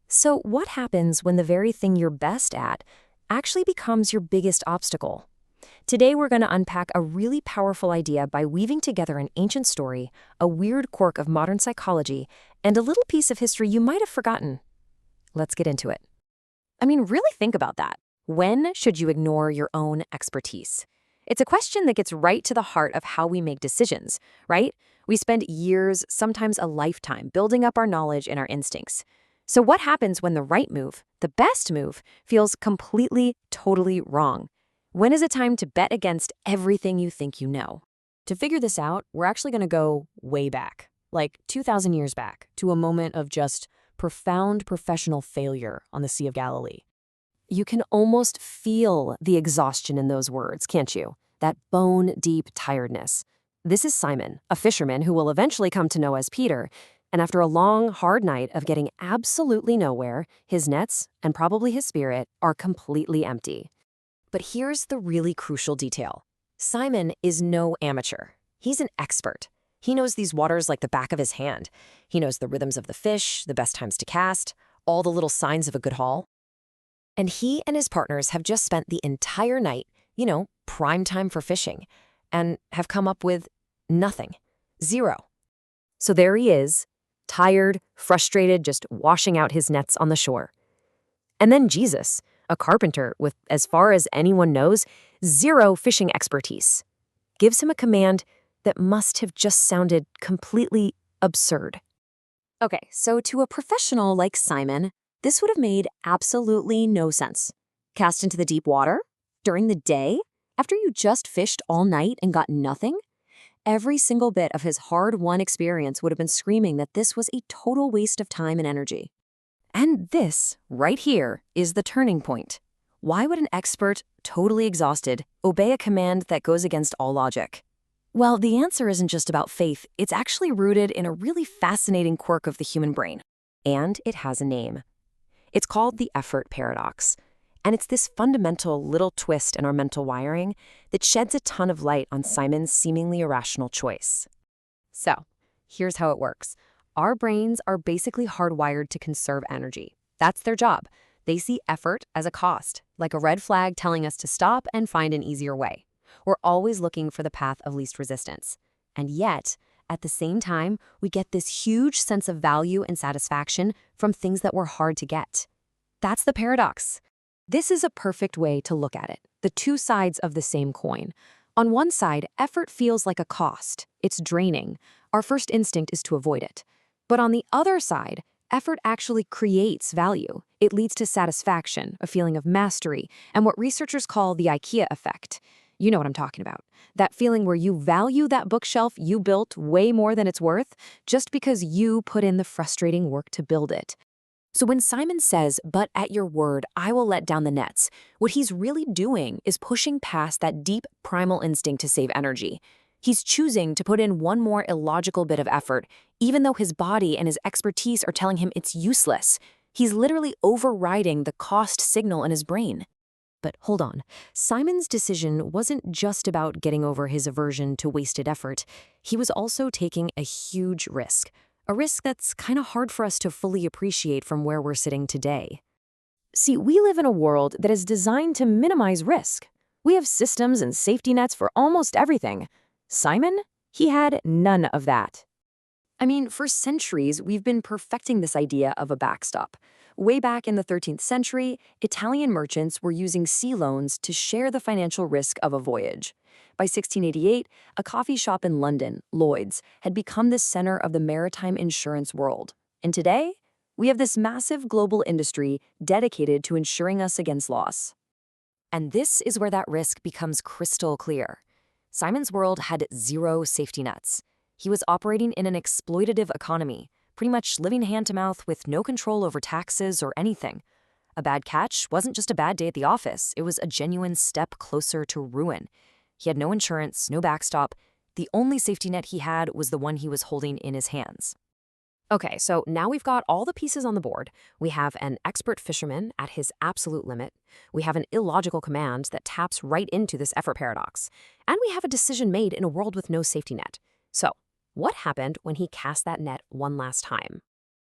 So, what happens when the very thing you're best at actually becomes your biggest obstacle? Today, we're going to unpack a really powerful idea by weaving together an ancient story, a weird quirk of modern psychology, and a little piece of history you might have forgotten. Let's get into it. I mean, really think about that. When should you ignore your own expertise? It's a question that gets right to the heart of how we make decisions, right? We spend years, sometimes a lifetime, building up our knowledge and our instincts. So what happens when the right move, the best move, feels completely, totally wrong? When is it time to bet against everything you think you know? To figure this out, we're actually going to go way back, like 2,000 years back, to a moment of just profound professional failure on the Sea of Galilee. You can almost feel the exhaustion in those words, can't you? That bone-deep tiredness. This is Simon, a fisherman who will eventually come to know as Peter, and after a long, hard night of getting absolutely nowhere, his nets, and probably his spirit, are completely empty. But here's the really crucial detail. Simon is no amateur. He's an expert. He knows these waters like the back of his hand. He knows the rhythms of the fish, the best times to cast, all the little signs of a good haul. And he and his partners have just spent the entire night, prime time for fishing, and have come up with nothing. Zero. So there he is, tired, frustrated, just washing out his nets on the shore. And then Jesus, a carpenter with, as far as anyone knows, zero fishing expertise, gives him a command that must have just sounded completely absurd. Okay, so to a professional like Simon, this would have made absolutely no sense. Cast into the deep water? During the day? After you just fished all night and got nothing? Every single bit of his hard-won experience would have been screaming that this was a total waste of time and energy. And this, right here, is the turning point. Why would an expert, totally exhausted, obey a command that goes against all logic? Well, the answer isn't just about faith. It's actually rooted in a really fascinating quirk of the human brain. And it has a name. It's called the effort paradox. And it's this fundamental little twist in our mental wiring that sheds a ton of light on Simon's seemingly irrational choice. So, here's how it works. Our brains are basically hardwired to conserve energy. That's their job. They see effort as a cost, like a red flag telling us to stop and find an easier way. We're always looking for the path of least resistance. And yet, at the same time, we get this huge sense of value and satisfaction from things that were hard to get. That's the paradox. This is a perfect way to look at it, the two sides of the same coin. On one side, effort feels like a cost. It's draining. Our first instinct is to avoid it. But on the other side, effort actually creates value. It leads to satisfaction, a feeling of mastery, and what researchers call the IKEA effect. You know what I'm talking about. That feeling where you value that bookshelf you built way more than it's worth just because you put in the frustrating work to build it. So when Simon says, "But at your word, I will let down the nets," what he's really doing is pushing past that deep primal instinct to save energy. He's choosing to put in one more illogical bit of effort, even though his body and his expertise are telling him it's useless. He's literally overriding the cost signal in his brain. But hold on, Simon's decision wasn't just about getting over his aversion to wasted effort. He was also taking a huge risk. A risk that's kind of hard for us to fully appreciate from where we're sitting today. See, we live in a world that is designed to minimize risk. We have systems and safety nets for almost everything. Simon? He had none of that. I mean, for centuries, we've been perfecting this idea of a backstop. Way back in the 13th century, Italian merchants were using sea loans to share the financial risk of a voyage. By 1688, a coffee shop in London, Lloyd's, had become the center of the maritime insurance world. And today, we have this massive global industry dedicated to insuring us against loss. And this is where that risk becomes crystal clear. Simon's world had zero safety nets. He was operating in an exploitative economy, pretty much living hand to mouth with no control over taxes or anything. A bad catch wasn't just a bad day at the office, it was a genuine step closer to ruin. He had no insurance, no backstop. The only safety net he had was the one he was holding in his hands. Okay, so now we've got all the pieces on the board. We have an expert fisherman at his absolute limit. We have an illogical command that taps right into this effort paradox. And we have a decision made in a world with no safety net. So, what happened when he cast that net one last time?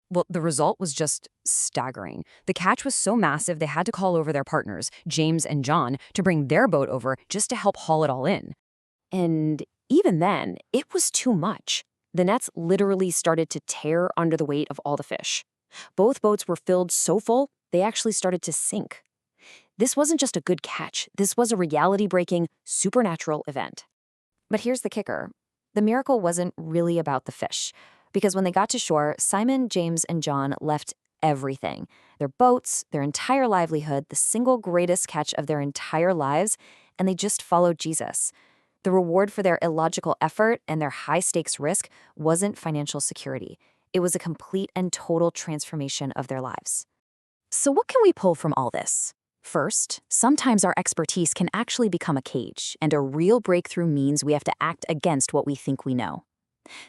Well, the result was just staggering. The catch was so massive they had to call over their partners, James and John, to bring their boat over just to help haul it all in. And even then, it was too much. The nets literally started to tear under the weight of all the fish. Both boats were filled so full, they actually started to sink. This wasn't just a good catch. This was a reality-breaking, supernatural event. But here's the kicker. The miracle wasn't really about the fish. Because when they got to shore, Simon, James, and John left everything. Their boats, their entire livelihood, the single greatest catch of their entire lives, and they just followed Jesus. The reward for their illogical effort and their high-stakes risk wasn't financial security. It was a complete and total transformation of their lives. So what can we pull from all this? First, sometimes our expertise can actually become a cage, and a real breakthrough means we have to act against what we think we know.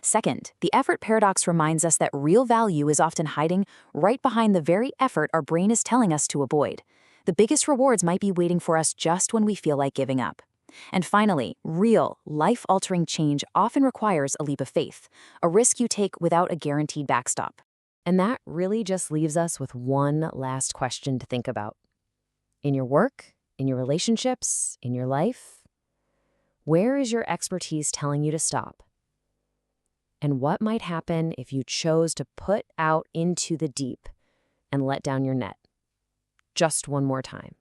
Second, the effort paradox reminds us that real value is often hiding right behind the very effort our brain is telling us to avoid. The biggest rewards might be waiting for us just when we feel like giving up. And finally, real, life-altering change often requires a leap of faith, a risk you take without a guaranteed backstop. And that really just leaves us with one last question to think about. In your work, in your relationships, in your life, where is your expertise telling you to stop? And what might happen if you chose to put out into the deep and let down your net? Just one more time.